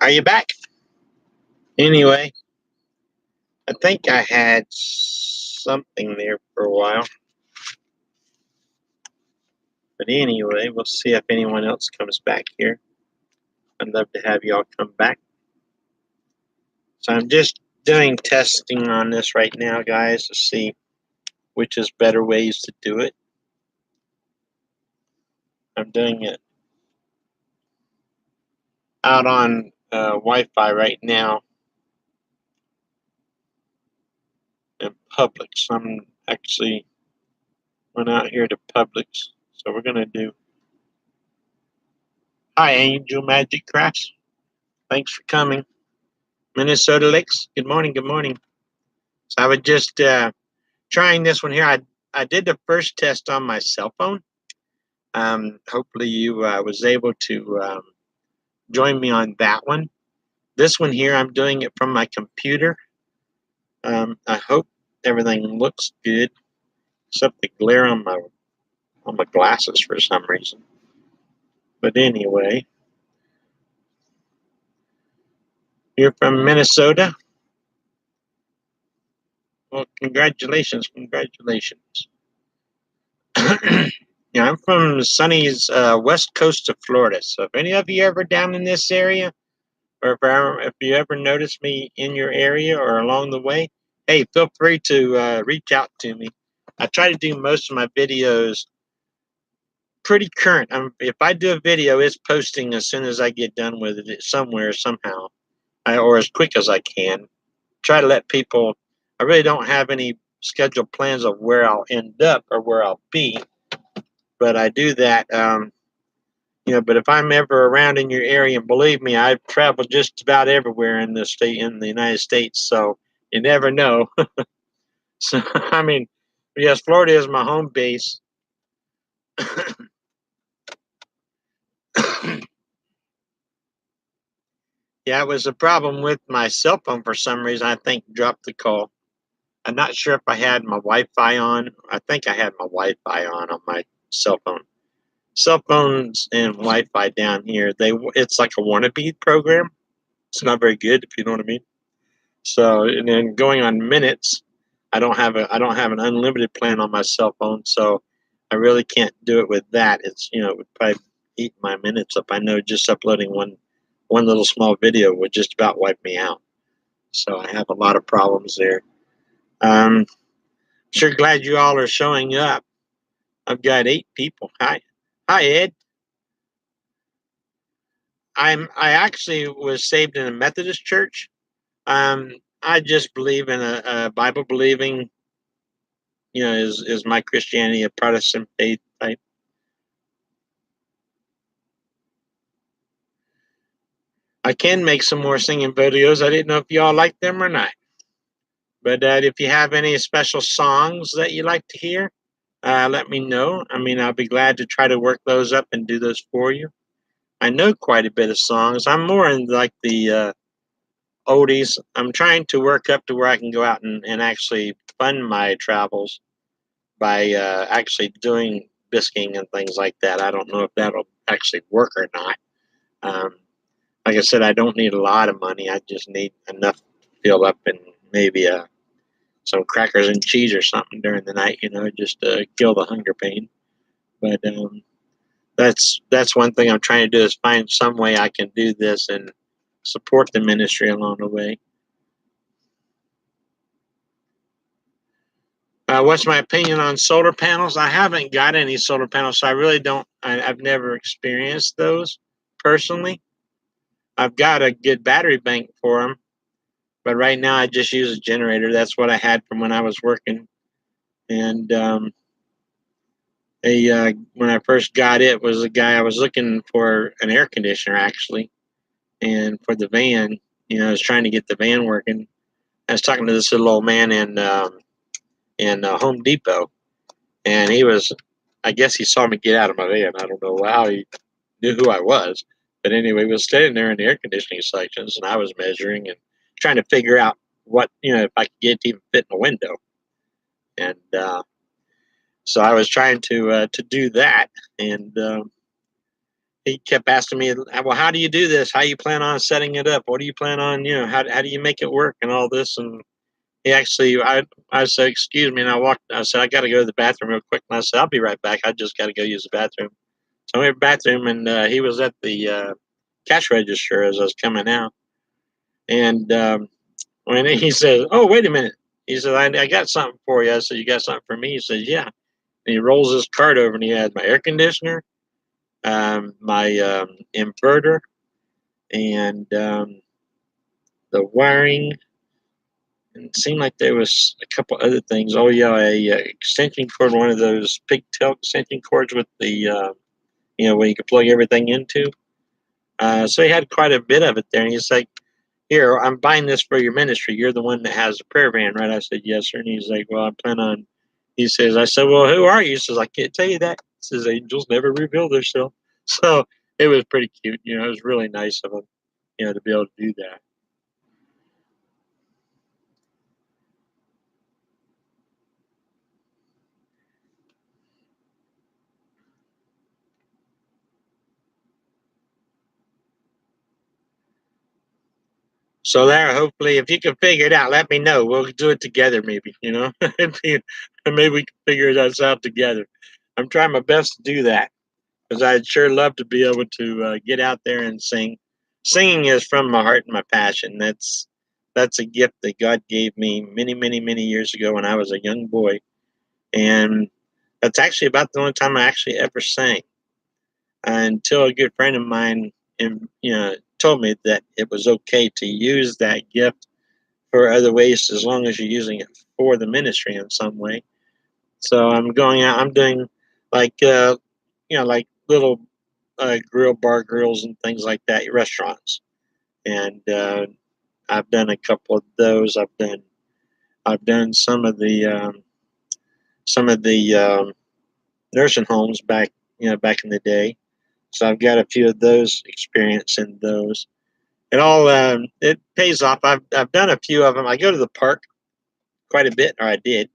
Are you back? Anyway, I think I had something there for a while. But anyway, we'll see if anyone else comes back here. I'd love to have y'all come back. So I'm just doing testing on this right now, guys, to see which is better ways to do it. I'm doing it out on Wi-Fi right now in Publix. I'm actually went out here to Publix, so we're gonna do. Hi, Angel Magic Crafts. Thanks for coming. Minnesota Lakes. Good morning. Good morning. So I was just trying this one here. I did the first test on my cell phone. Hopefully you was able to join me on that one. This one here, I'm doing it from my computer. I hope everything looks good, except the glare on my glasses for some reason. But anyway, you're from Minnesota. Well, congratulations, congratulations. Yeah, I'm from sunny's west coast of Florida. So if any of you ever down in this area, or if you ever notice me in your area or along the way, hey, feel free to reach out to me. I try to do most of my videos pretty current. If I do a video, it's posting as soon as I get done with it somewhere, somehow, or as quick as I can. Try to let people, I really don't have any scheduled plans of where I'll end up or where I'll be, but I do that. But if I'm ever around in your area, and believe me, I've traveled just about everywhere in the United States, so you never know. So, I mean, yes, Florida is my home base. Yeah, it was a problem with my cell phone for some reason. I think dropped the call. I'm not sure if I had my Wi-Fi on. I think I had my Wi-Fi on my cell phone. Cell phones and Wi-Fi down here, it's like a wannabe program. It's not very good, if you know what I mean. So, and then going on minutes, I don't have an unlimited plan on my cell phone, so I really can't do it with that. It would probably eat my minutes up. I know just uploading one little small video would just about wipe me out. So I have a lot of problems there. Sure glad you all are showing up. I've got 8 people. Hi, Ed. I actually was saved in a Methodist church. I just believe in a Bible believing. Is my Christianity a Protestant faith type? I can make some more singing videos. I didn't know if y'all like them or not. But if you have any special songs that you like to hear, let me know. I mean, I'll be glad to try to work those up and do those for you. I know quite a bit of songs. I'm more in like the oldies. I'm trying to work up to where I can go out and actually fund my travels by actually doing bisking and things like that. I don't know if that'll actually work or not. Like I said, I don't need a lot of money. I just need enough to fill up and maybe some crackers and cheese or something during the night, just to kill the hunger pain. But that's one thing I'm trying to do, is find some way I can do this and support the ministry along the way. What's my opinion on solar panels? I haven't got any solar panels, so I really don't. I've never experienced those personally. I've got a good battery bank for them, but right now I just use a generator. That's what I had from when I was working. And when I first got it, was a guy I was looking for an air conditioner actually, and for the van. I was trying to get the van working. I was talking to this little old man in Home Depot, and I guess he saw me get out of my van. I don't know how he knew who I was, but anyway, we was standing there in the air conditioning sections, and I was measuring and trying to figure out what if I could get it to even fit in the window, and so I was trying to do that, and he kept asking me, well, how do you do this? How you plan on setting it up? What do you plan on, how do you make it work and all this? And he actually, I said, excuse me. And I said, I got to go to the bathroom real quick. And I said, I'll be right back. I just got to go use the bathroom. So I went to the bathroom, and he was at the cash register as I was coming out. And when he says, oh, wait a minute. He said, I got something for you. I said, you got something for me? He says, yeah. And he rolls his card over, and he has my air conditioner, my inverter, and the wiring. And it seemed like there was a couple other things. Oh yeah, a extension cord, one of those pigtail extension cords with the where you could plug everything into. So he had quite a bit of it there, and he's like, "Here, I'm buying this for your ministry. You're the one that has the prayer van, right?" I said, "Yes, sir." And he's like, "Well, I plan on." He says, "I said, well, who are you?" He says, "I can't tell you that." He says, "Angels never reveal themselves." So it was pretty cute. It was really nice of him, to be able to do that. So there, hopefully, if you can figure it out, let me know. We'll do it together, maybe. Maybe we can figure this out together. I'm trying my best to do that because I'd sure love to be able to get out there and sing. Singing is from my heart and my passion. That's a gift that God gave me many, many, many years ago when I was a young boy, and that's actually about the only time I actually ever sang. Until a good friend of mine, told me that it was okay to use that gift for other ways as long as you're using it for the ministry in some way. So I'm going out. I'm doing like like little grill bar grills and things like that, restaurants, and I've done a couple of those. I've done some of the nursing homes back in the day. So I've got a few of those experience in those. It pays off. I've done a few of them. I go to the park quite a bit, or I did.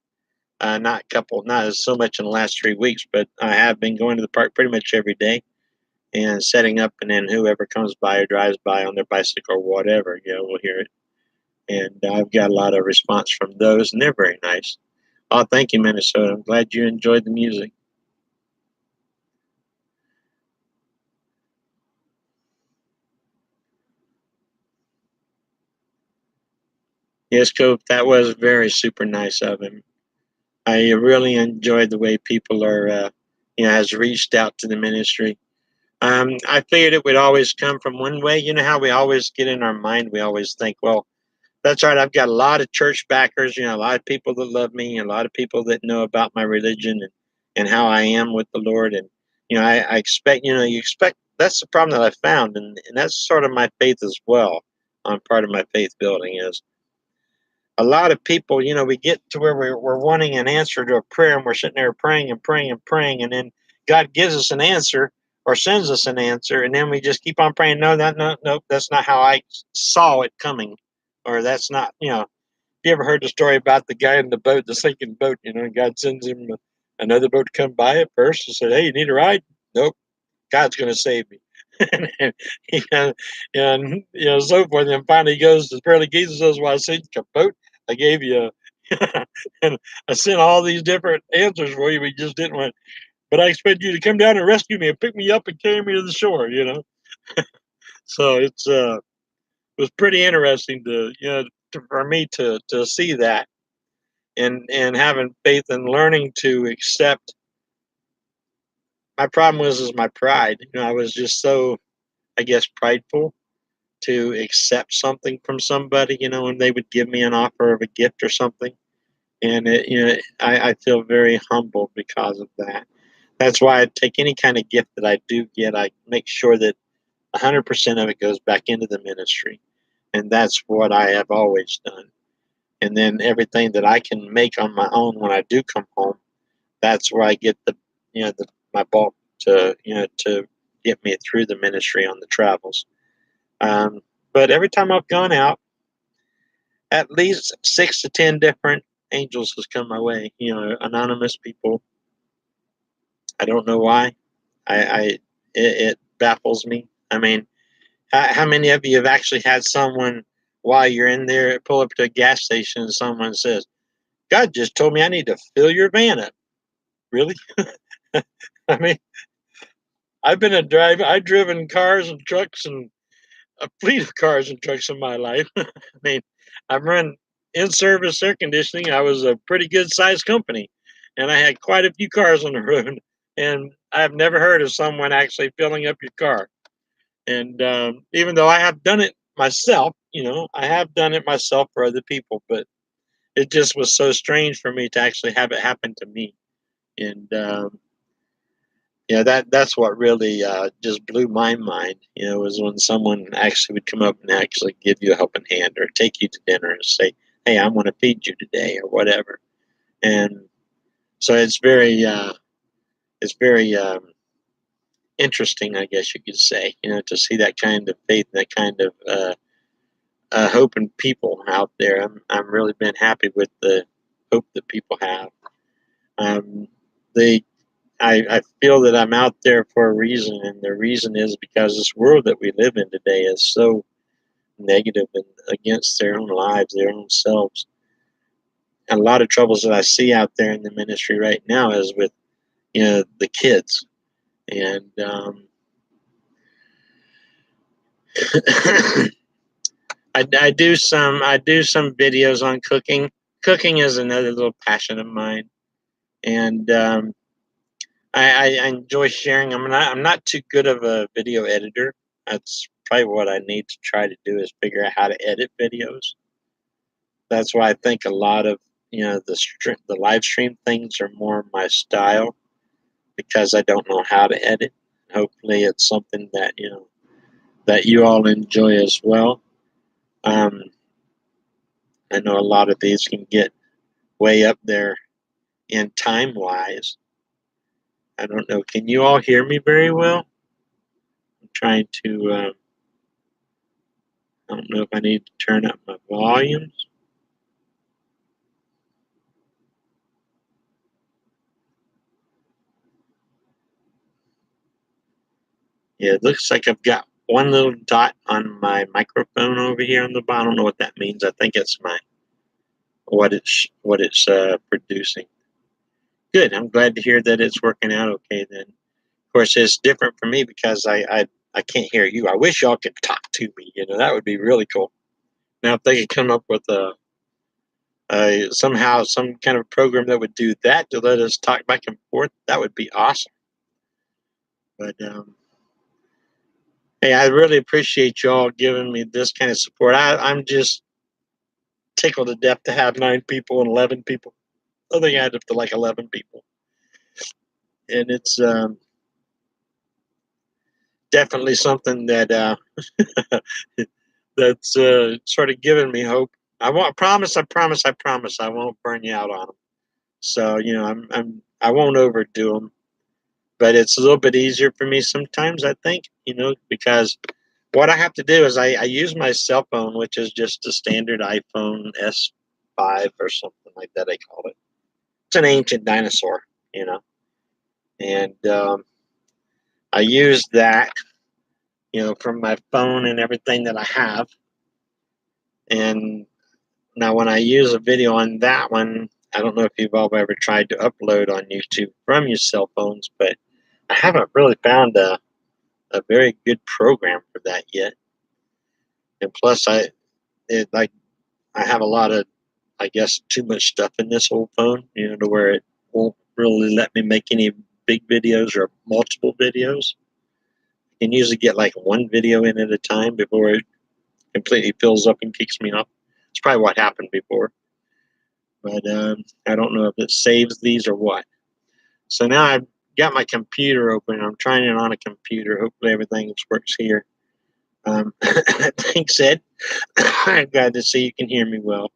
Not as so much in the last 3 weeks, but I have been going to the park pretty much every day and setting up, and then whoever comes by or drives by on their bicycle or whatever, will hear it. And I've got a lot of response from those, and they're very nice. Oh, thank you, Minnesota. I'm glad you enjoyed the music. Yes, Cope, that was very super nice of him. I really enjoyed the way people has reached out to the ministry. I figured it would always come from one way. You know how we always get in our mind, we always think, well, that's right. I've got a lot of church backers, a lot of people that love me, and a lot of people that know about my religion and how I am with the Lord. And, I expect, you expect, that's the problem that I found. And that's sort of my faith as well. On part of my faith building is a lot of people, we get to where we're wanting an answer to a prayer, and we're sitting there praying and praying and praying. And then God gives us an answer or sends us an answer. And then we just keep on praying. No, no, that's not how I saw it coming. Or that's not, you ever heard the story about the guy in the boat, the sinking boat, and God sends him another boat to come by at first and said, hey, you need a ride? Nope. God's going to save me. and, so forth. And finally he goes to Pearly Geese and says, well, I sent you a boat. I gave you and I sent all these different answers for you. We just didn't want, but I expect you to come down and rescue me and pick me up and carry me to the shore. So it was pretty interesting for me to see that and having faith and learning to accept. My problem is my pride. I was just so, I guess, prideful to accept something from somebody, when they would give me an offer of a gift or something. And I feel very humbled because of that. That's why I take any kind of gift that I do get. I make sure that 100% of it goes back into the ministry, and that's what I have always done. And then everything that I can make on my own when I do come home, that's where I get my bulk to get me through the ministry on the travels. Um, but every time I've gone out, at least 6 to 10 different angels has come my way. Anonymous people. I don't know why. I it baffles me. I mean, how many of you have actually had someone while you're in there pull up to a gas station and someone says, "God just told me I need to fill your van up." Really? I mean, I've been a driver. I've driven cars and trucks and a fleet of cars and trucks in my life. I mean, I've run in-service air conditioning. I was a pretty good-sized company, and I had quite a few cars on the road. And I've never heard of someone actually filling up your car. And even though I have done it myself, I have done it myself for other people, but it just was so strange for me to actually have it happen to me. And that's what really just blew my mind. Was when someone actually would come up and actually give you a helping hand or take you to dinner and say, "Hey, I'm going to feed you today," or whatever. And so it's very interesting, I guess you could say, to see that kind of faith and that kind of hope in people out there. I'm really been happy with the hope that people have. Um, they I feel that I'm out there for a reason, and the reason is because this world that we live in today is so negative and against their own lives, their own selves. And a lot of troubles that I see out there in the ministry right now is with the kids, and I do some videos on cooking. Cooking is another little passion of mine, and I enjoy sharing. I'm not too good of a video editor. That's probably what I need to try to do is figure out how to edit videos. That's why I think a lot of the live stream things are more my style because I don't know how to edit. Hopefully, it's something that you all enjoy as well. Um, I know a lot of these can get way up there in time wise. I don't know. Can you all hear me very well? I'm trying to. I don't know if I need to turn up my volumes. Yeah, it looks like I've got one little dot on my microphone over here on the bottom. I don't know what that means. I think it's my what it's producing. Good. I'm glad to hear that it's working out okay. Then, of course, it's different for me because I can't hear you. I wish y'all could talk to me. That would be really cool. Now, if they could come up with somehow some kind of program that would do that to let us talk back and forth, that would be awesome. But hey, I really appreciate y'all giving me this kind of support. I'm just tickled to death to have 9 people and 11 people. I think I had up to like 11 people, and it's definitely something that that's sort of giving me hope. I promise, I won't burn you out on them. So I won't overdo them, but it's a little bit easier for me sometimes. I think because what I have to do is I use my cell phone, which is just a standard iPhone S5 or something like that. I call it. It's an ancient dinosaur, and I use that, from my phone and everything that I have. And now, when I use a video on that one, I don't know if you've all ever tried to upload on YouTube from your cell phones, but I haven't really found a very good program for that yet. And plus, I have a lot of, I guess, too much stuff in this old phone, to where it won't really let me make any big videos or multiple videos. I can usually get like one video in at a time before it completely fills up and kicks me off. It's probably what happened before, but I don't know if it saves these or what. So now I've got my computer open. I'm trying it on a computer. Hopefully everything works here. Thanks, Ed. I'm glad to see you can hear me well.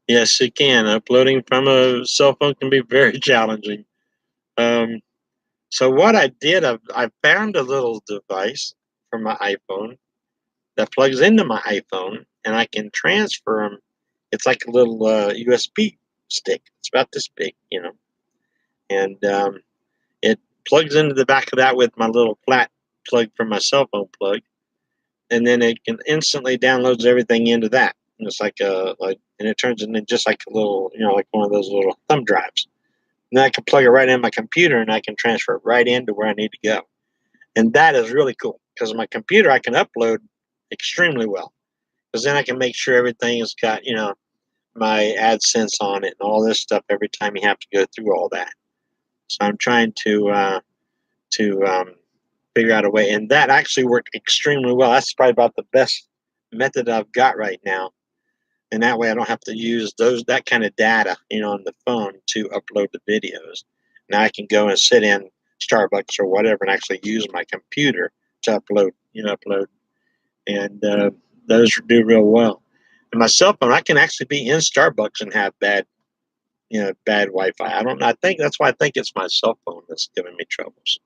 Yes, it can. Uploading from a cell phone can be very challenging. Um, so what I did, I found a little device for my iPhone that plugs into my iPhone, and I can transfer them. It's like a little USB stick. It's about this big, and it plugs into the back of that with my little flat plug from my cell phone plug, and then it can instantly downloads everything into that. And it's and it turns into just like a little, like one of those little thumb drives. And then I can plug it right in my computer, and I can transfer it right into where I need to go. And that is really cool because my computer I can upload extremely well, because then I can make sure everything has got my AdSense on it and all this stuff every time you have to go through all that. So I'm trying to figure out a way, and that actually worked extremely well. That's probably about the best method I've got right now, and that way I don't have to use that kind of data, on the phone to upload the videos. Now I can go and sit in Starbucks or whatever and actually use my computer to upload, and those do real well. And my cell phone, I can actually be in Starbucks and have bad Wi-Fi. I don't know. I think that's why I think it's my cell phone that's giving me troubles.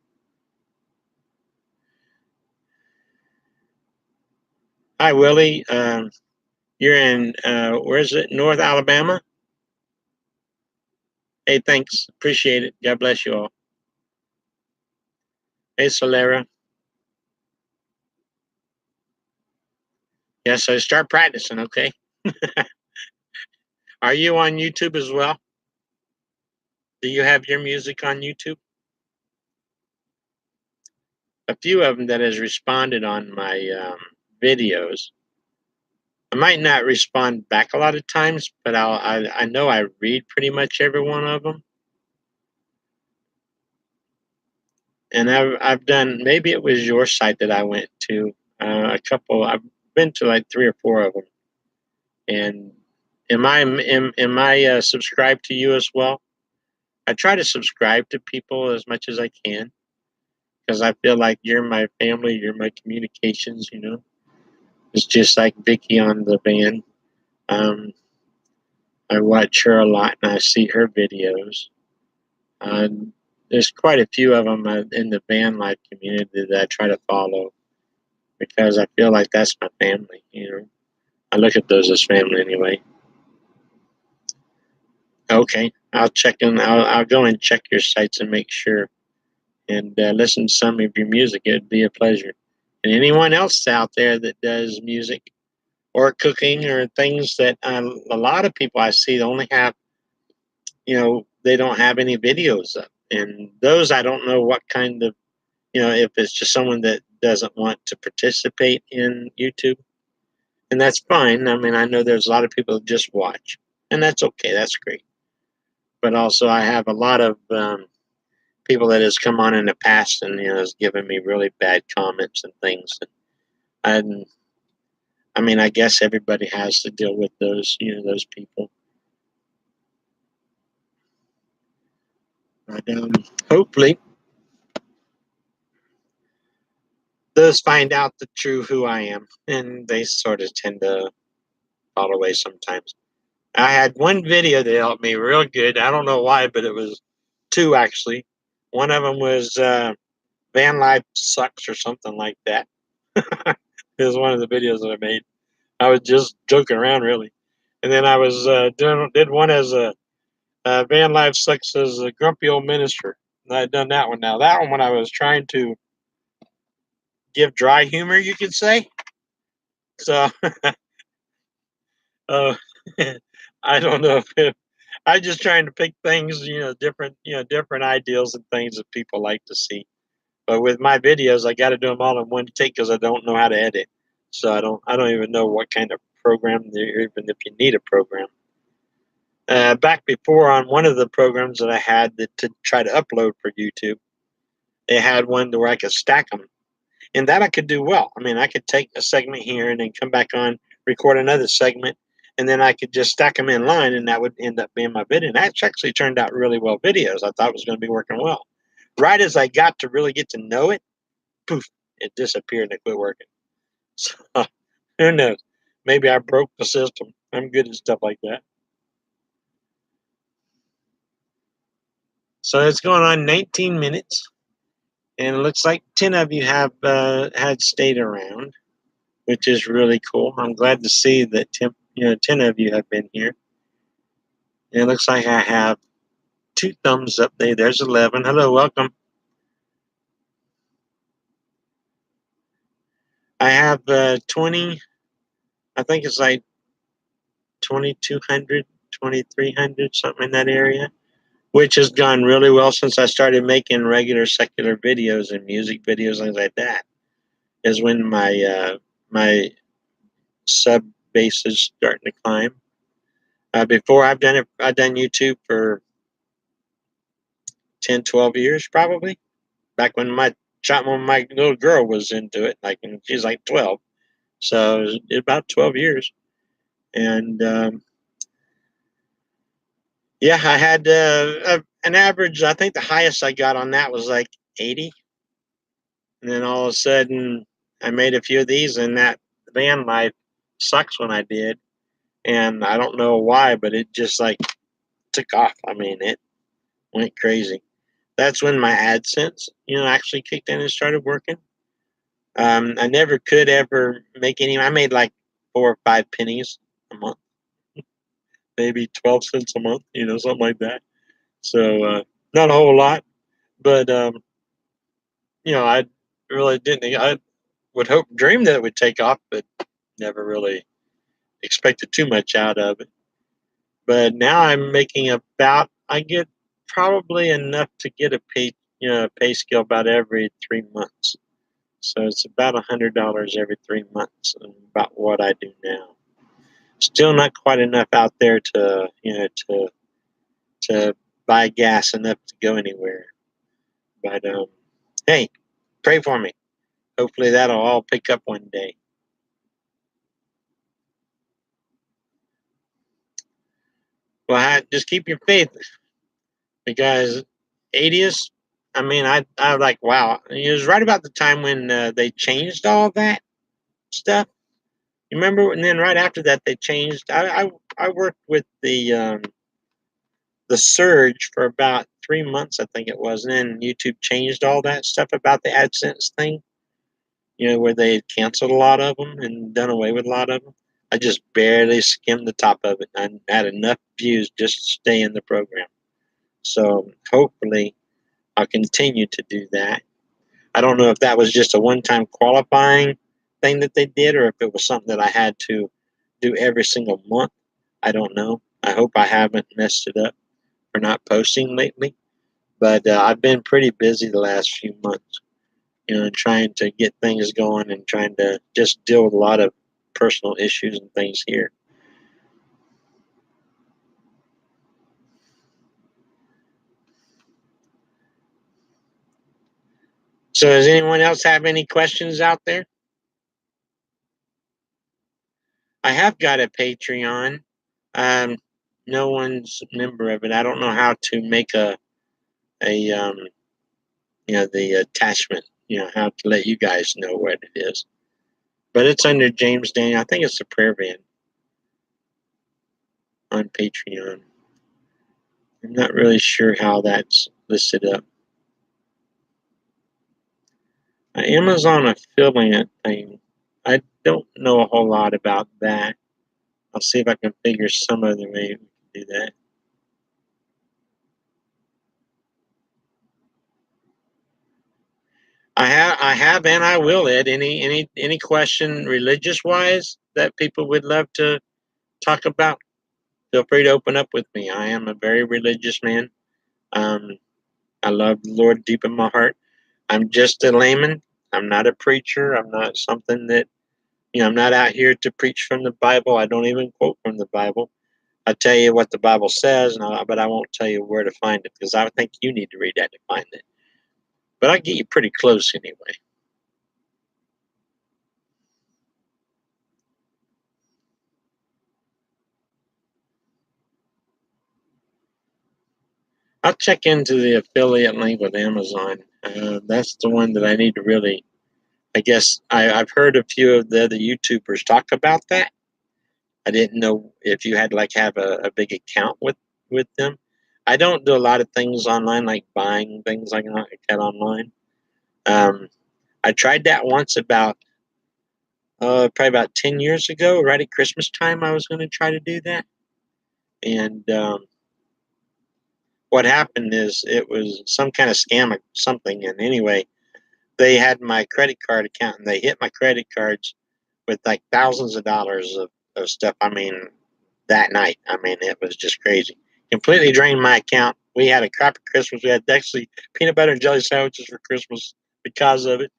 Hi, Willie. You're in where is it? North Alabama. Hey, thanks. Appreciate it. God bless you all. Hey, Solera. Yeah, so start practicing, okay? Are you on YouTube as well? Do you have your music on YouTube? A few of them that has responded on my videos. I might not respond back a lot of times, but I know I read pretty much every one of them. And I've done, maybe it was your site that I went to, a couple. I've been to like 3 or 4 of them. And am I subscribed to you as well? I try to subscribe to people as much as I can because I feel like you're my family, you're my communications. It's just like Vicky on the band. Um, I watch her a lot and I see her videos. Uh, there's quite a few of them in the van life community that I try to follow because I feel like that's my family. I look at those as family anyway. Okay, I'll check in. I'll go and check your sites and make sure and listen to some of your music. It'd be a pleasure. And anyone else out there that does music or cooking or things that a lot of people I see only have, they don't have any videos up. And those I don't know what kind of, if it's just someone that doesn't want to participate in YouTube. And that's fine. I mean, I know there's a lot of people that just watch, and that's okay. That's great. But also, I have a lot of people that has come on in the past and has given me really bad comments and things. And I mean, I guess everybody has to deal with those people. But hopefully, those find out the true who I am, and they sort of tend to fall away sometimes. I had one video that helped me real good. I don't know why, but it was two actually. One of them was "Van Life Sucks" or something like that. It was one of the videos that I made. I was just joking around, really. And then I was did one as a "Van Life Sucks" as a grumpy old minister. And I'd done that one. Now that one, when I was trying to give dry humor, you could say. So, uh, I don't know if I'm just trying to pick things, different ideals and things that people like to see. But with my videos, I got to do them all in one take because I don't know how to edit. So I don't even know what kind of program, even if you need a program. Back before on one of the programs that I had to try to upload for YouTube, they had one where I could stack them, and that I could do well. I mean, I could take a segment here and then come back on, record another segment, and then I could just stack them in line, and that would end up being my video. And that actually turned out really well videos. I thought it was going to be working well. Right as I got to really get to know it, poof, it disappeared and it quit working. So who knows? Maybe I broke the system. I'm good at stuff like that. So it's going on 19 minutes, and it looks like 10 of you have had stayed around, which is really cool. I'm glad to see that 10 of you have been here. And it looks like I have 2 thumbs up there. There's 11. Hello, welcome. I have 20, I think it's like 2,200, 2,300, something in that area, which has gone really well since I started making regular secular videos and music videos, things like that, is when my sub base is starting to climb. Before I've done YouTube for 10, 12 years probably. Back when my little girl was into it, like when she's like 12. So it was about 12 years. And yeah, I had an average, I think the highest I got on that was like 80. And then all of a sudden, I made a few of these, and that van life sucks when I did. And I don't know why, but it just like took off. I mean, it went crazy. That's when my AdSense, actually kicked in and started working. I never could ever make any. I made like 4 or 5 pennies a month, maybe 12 cents a month, something like that. So not a whole lot, but I really didn't. I would dream that it would take off, but never really expected too much out of it. But now I'm making I get probably enough to get a pay scale about every 3 months. So it's about $100 every 3 months, about what I do now. Still not quite enough out there to buy gas enough to go anywhere. But hey, pray for me. Hopefully that'll all pick up one day. Well, just keep your faith, because 80s. I mean, I like, wow. It was right about the time when they changed all that stuff. You remember? And then right after that, they changed. I worked with the surge for about 3 months, I think it was, and then YouTube changed all that stuff about the AdSense thing. Where they had canceled a lot of them and done away with a lot of them. I just barely skimmed the top of it. I had enough views just to stay in the program. So hopefully I'll continue to do that. I don't know if that was just a one-time qualifying thing that they did, or if it was something that I had to do every single month. I don't know. I hope I haven't messed it up for not posting lately. But I've been pretty busy the last few months, trying to get things going and trying to just deal with a lot of personal issues and things here. So does anyone else have any questions out there? I have got a Patreon. Um, no one's a member of it. I don't know how to make a the attachment. How to let you guys know what it is. But it's under James Daniel. I think it's the prayer van on Patreon. I'm not really sure how that's listed up. Amazon affiliate thing. I don't know a whole lot about that. I'll see if I can figure some other way we can do that. I have, and I will, Ed. Any question religious wise that people would love to talk about, feel free to open up with me. I am a very religious man. Um, I love the Lord deep in my heart. I'm just a layman. I'm not a preacher. I'm not something that I'm not out here to preach from the Bible. I don't even quote from the Bible. I tell you what the Bible says, but I won't tell you where to find it, because I think you need to read that to find it. But I get you pretty close anyway. I'll check into the affiliate link with Amazon. That's the one that I need to really. I guess I've heard a few of the other YouTubers talk about that. I didn't know if you had to have a big account with them. I don't do a lot of things online, like buying things like that online. I tried that once about probably about 10 years ago, right at Christmas time. I was going to try to do that, and what happened is it was some kind of scam or something. And anyway, they had my credit card account and they hit my credit cards with like thousands of dollars of stuff. I mean, that night, I mean, it was just crazy. Completely drained my account. We had a crappy Christmas. We had actually peanut butter and jelly sandwiches for Christmas because of it.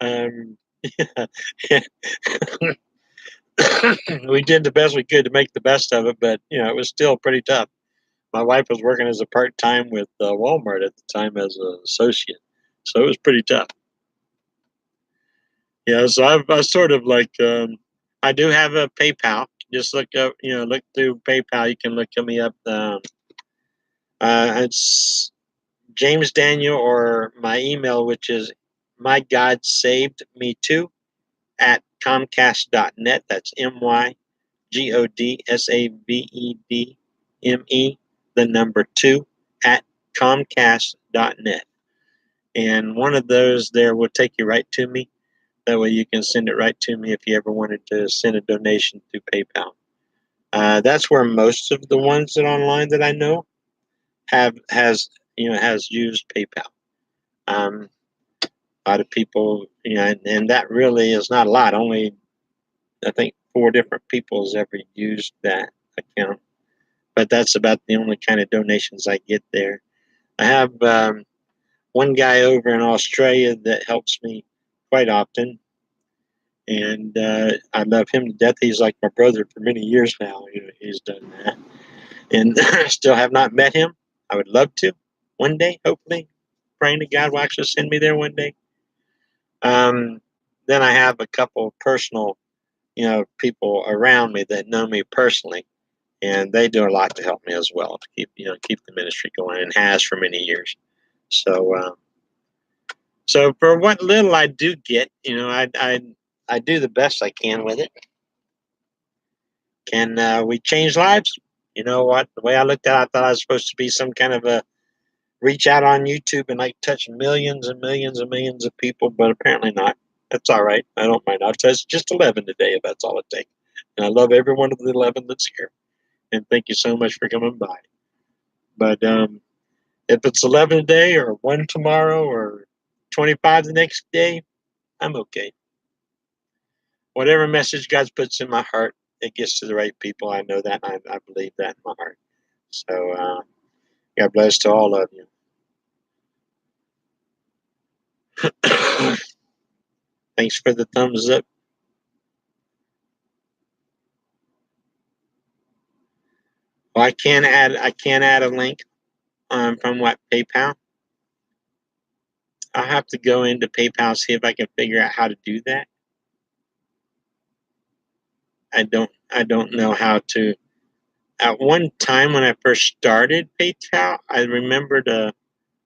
Um, we did the best we could to make the best of it, but it was still pretty tough. My wife was working as a part time with Walmart at the time as an associate, so it was pretty tough. Yeah, so I sort of like I do have a PayPal. Just look up, look through PayPal. You can look me up. It's James Daniel or my email, which is my God saved me too at comcast.net. That's MYGODSAVEDME, the number 2 at comcast.net. And one of those there will take you right to me. That way you can send it right to me if you ever wanted to send a donation through PayPal. That's where most of the ones that online that I know has used PayPal. Um, a lot of people, and that really is not a lot. Only I think 4 different people has ever used that account, but that's about the only kind of donations I get there. I have one guy over in Australia that helps me quite often, and I love him to death. He's like my brother for many years now. He's done that, and I still have not met him. I would love to one day, hopefully, praying to God will actually send me there one day. Then I have a couple of personal, people around me that know me personally, and they do a lot to help me as well to keep the ministry going, and has for many years. So for what little I do get, I do the best I can with it. Can we change lives? You know what? The way I looked at it, I thought I was supposed to be some kind of a reach out on YouTube and like touch millions and millions and millions of people, but apparently not. That's all right. I don't mind. I'll touch just 11 today if that's all it takes. And I love every one of the 11 that's here. And thank you so much for coming by. But if it's 11 today or 1 tomorrow or 25 the next day, I'm okay. Whatever message God puts in my heart, it gets to the right people. I know that. I believe that in my heart. So God bless to all of you. Thanks for the thumbs up. Well, I can add a link from what PayPal. I'll have to go into PayPal, see if I can figure out how to do that. I don't know how to. At one time when I first started PayPal, I remembered a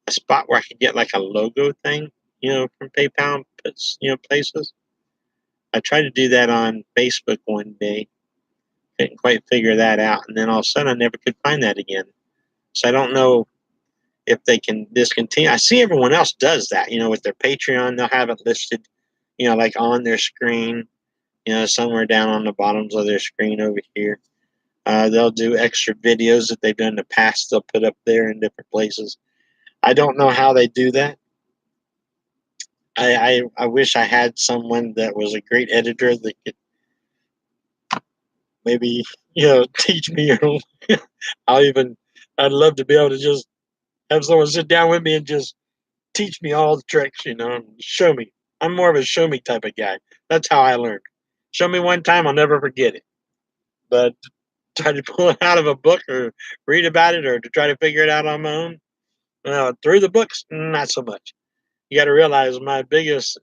spot where I could get like a logo thing, from PayPal, places. I tried to do that on Facebook one day, couldn't quite figure that out, and then all of a sudden I never could find that again. So I don't know if they can discontinue. I see everyone else does that, with their Patreon. They'll have it listed, like on their screen, somewhere down on the bottoms of their screen over here. They'll do extra videos that they've done in the past. They'll put up there in different places. I don't know how they do that. I wish I had someone that was a great editor that could maybe teach me. I'd love to be able to just have someone sit down with me and just teach me all the tricks, and show me. I'm more of a show me type of guy. That's how I learned. Show me one time, I'll never forget it. But try to pull it out of a book or read about it or to try to figure it out on my own, through the books, not so much. You got to realize my biggest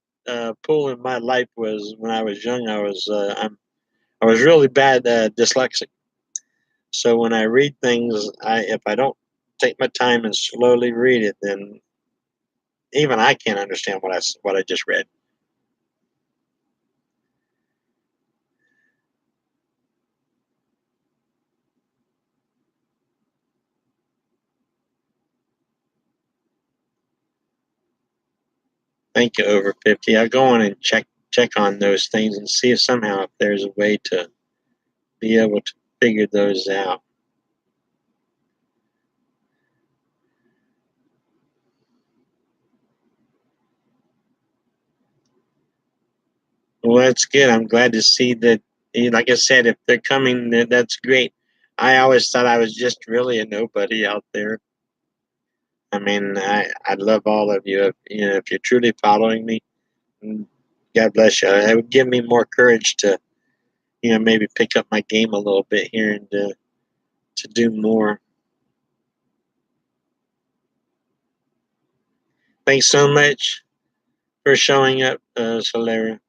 pull in my life was when I was young. I was really bad dyslexic. So when I read things, if I don't take my time and slowly read it, then even I can't understand what I just read. Thank you, over 50. I'll go on and check on those things and see if somehow if there's a way to be able to figure those out. Well, that's good. I'm glad to see that. Like I said, if they're coming, that's great. I always thought I was just really a nobody out there. I mean, I love all of you. If you're truly following me, mm, God bless you. It would give me more courage to, maybe pick up my game a little bit here and to do more. Thanks so much for showing up, Solera.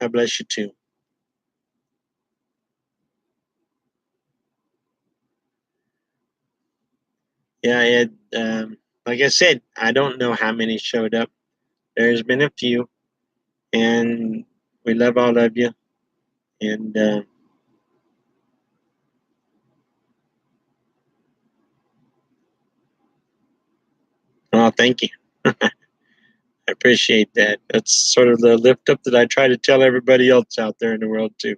God bless you too. Yeah, like I said, I don't know how many showed up. There's been a few, and we love all of you. And oh, thank you. I appreciate that. That's sort of the lift up that I try to tell everybody else out there in the world too.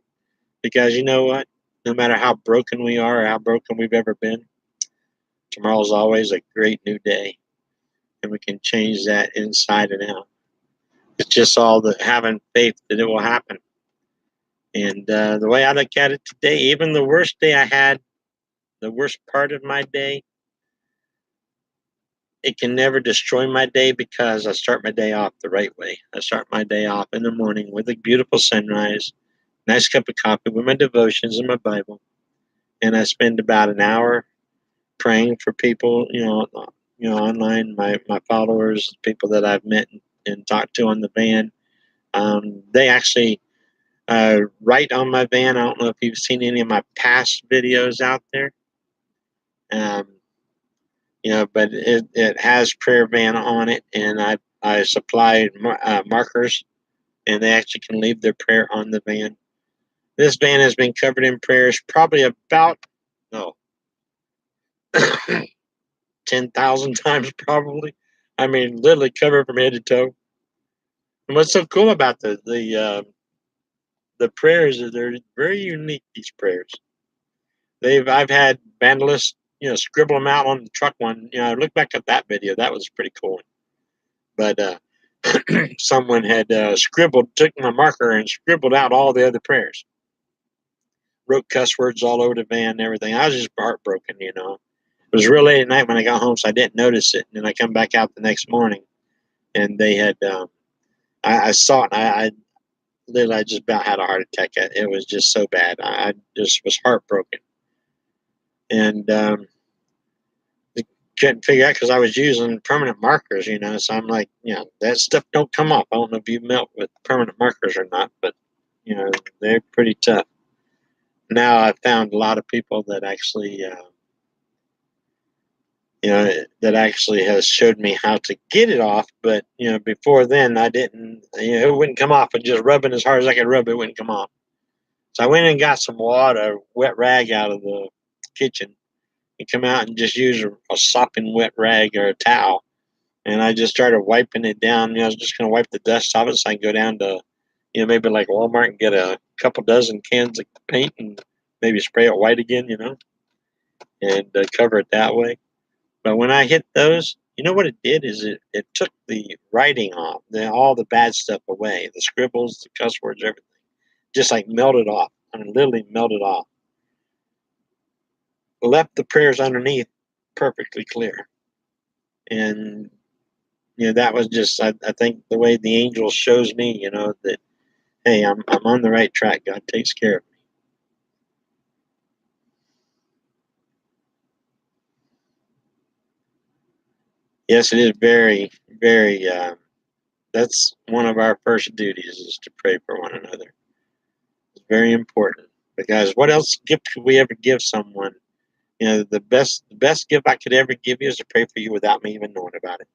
Because you know what? No matter how broken we are or how broken we've ever been, tomorrow's always a great new day, and we can change that inside and out. It's just all the having faith that it will happen. And the way I look at it today, even the worst day I had, the worst part of my day, it can never destroy my day because I start my day off the right way. I start my day off in the morning with a beautiful sunrise, nice cup of coffee with my devotions and my Bible, and I spend about an hour praying for people, online, my followers, people that I've met and talked to on the van. They actually write on my van. I don't know if you've seen any of my past videos out there. Um, but it has prayer van on it, and I supplied markers, and they actually can leave their prayer on the van. This van has been covered in prayers probably about no 10,000 times probably. I mean, literally covered from head to toe. And what's so cool about the prayers is they're very unique. These prayers, I've had vandalists scribble them out on the truck one. I look back at that video. That was pretty cool. But someone had took my marker and scribbled out all the other prayers, wrote cuss words all over the van and everything. I was just heartbroken. It was real late at night when I got home, so I didn't notice it. And then I come back out the next morning, and they had, I saw it, and literally, I just about had a heart attack. It was just so bad. I just was heartbroken. And couldn't figure out because I was using permanent markers. So I'm like, that stuff don't come off. I don't know if you melt with permanent markers or not, but you know, they're pretty tough. Now I've found a lot of people that actually, that actually has showed me how to get it off. But before then, I didn't. It wouldn't come off. And just rubbing as hard as I could rub, it wouldn't come off. So I went and got some water, wet rag out of the kitchen, and come out and just use a sopping wet rag or a towel. And I just started wiping it down. I was just going to wipe the dust off it so I can go down to, maybe like Walmart and get a couple dozen cans of paint and maybe spray it white again, and cover it that way. But when I hit those, you know what it did is it took the writing off, all the bad stuff away, the scribbles, the cuss words, everything, just like melted off. I mean, literally melted off. Left the prayers underneath perfectly clear. And that was just I think the way the angel shows me, that hey, I'm on the right track. God takes care of me. Yes, it is very, very. That's one of our first duties is to pray for one another. It's very important because what else gift could we ever give someone? The best gift I could ever give you is to pray for you without me even knowing about it.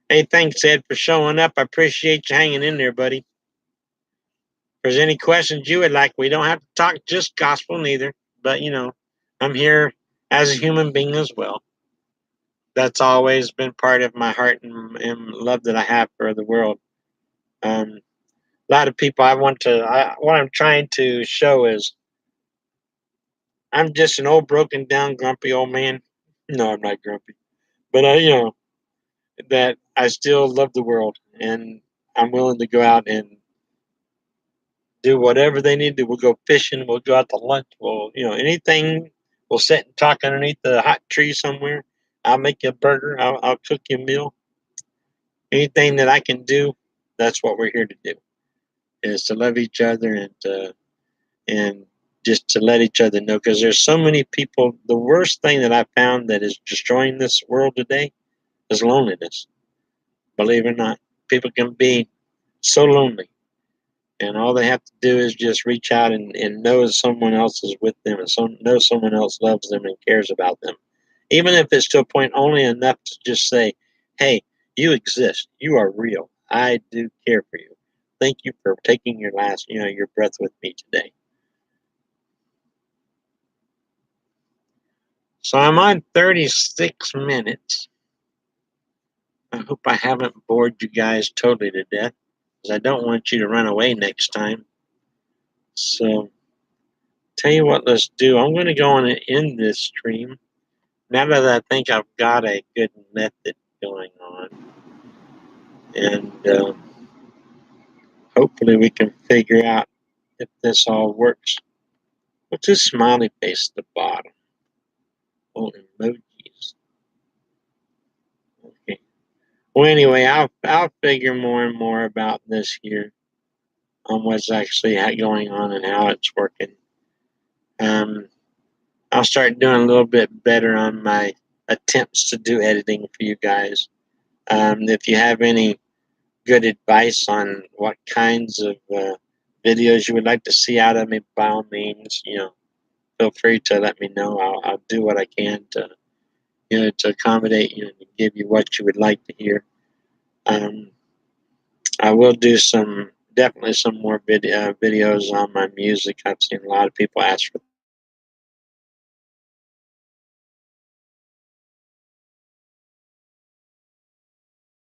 Hey, thanks, Ed, for showing up. I appreciate you hanging in there, buddy. If there's any questions you would like, we don't have to talk just gospel neither, but I'm here as a human being as well. That's always been part of my heart and love that I have for the world. A lot of people what I'm trying to show is I'm just an old broken down grumpy old man, No, I'm not grumpy, but that I still love the world, and I'm willing to go out and do whatever they need to. We'll go fishing. We'll go out to lunch. We'll, anything. We'll sit and talk underneath the hot tree somewhere. I'll make you a burger. I'll cook you a meal. Anything that I can do, that's what we're here to do. Is to love each other and just to let each other know, because there's so many people. The worst thing that I found that is destroying this world today is loneliness. Believe it or not, people can be so lonely, and all they have to do is just reach out and know someone else is with them, and know someone else loves them and cares about them, even if it's to a point only enough to just say, hey, you exist, you are real, I do care for you, thank you for taking your breath with me today. So I'm on 36 minutes. I hope I haven't bored you guys totally to death, because I don't want you to run away next time. So tell you what, let's do. I'm going to go on and end this stream. Now that I think I've got a good method going on, and hopefully we can figure out if this all works. What's this smiley face at the bottom? Oh, emojis. Okay. Well, anyway, I'll figure more and more about this here on what's actually going on and how it's working. Um, I'll start doing a little bit better on my attempts to do editing for you guys. If you have any good advice on what kinds of videos you would like to see out of me, by all means, feel free to let me know. I'll do what I can to, to accommodate you and give you what you would like to hear. Um, I will do definitely some more videos on my music. I've seen a lot of people ask for.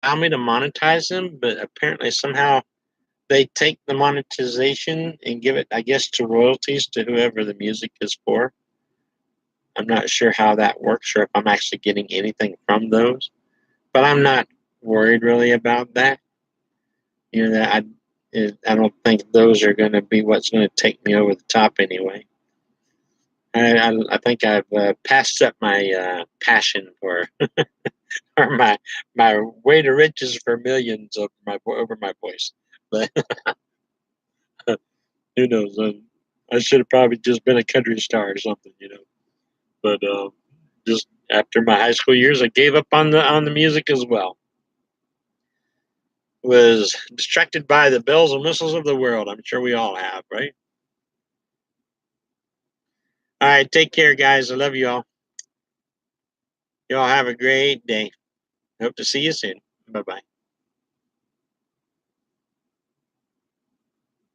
Allow me to monetize them, but apparently somehow they take the monetization and give it, I guess, to royalties to whoever the music is for. I'm not sure how that works or if I'm actually getting anything from those, but I'm not worried really about that. That I don't think those are going to be what's going to take me over the top anyway. I think I've passed up my passion for or my way to riches for millions over my voice, but who knows? I should have probably just been a country star or something. But just after my high school years, I gave up on the music as well. Was distracted by the bells and whistles of the world. I'm sure we all have, right? All right, take care, guys. I love you all. You all have a great day. Hope to see you soon. Bye bye.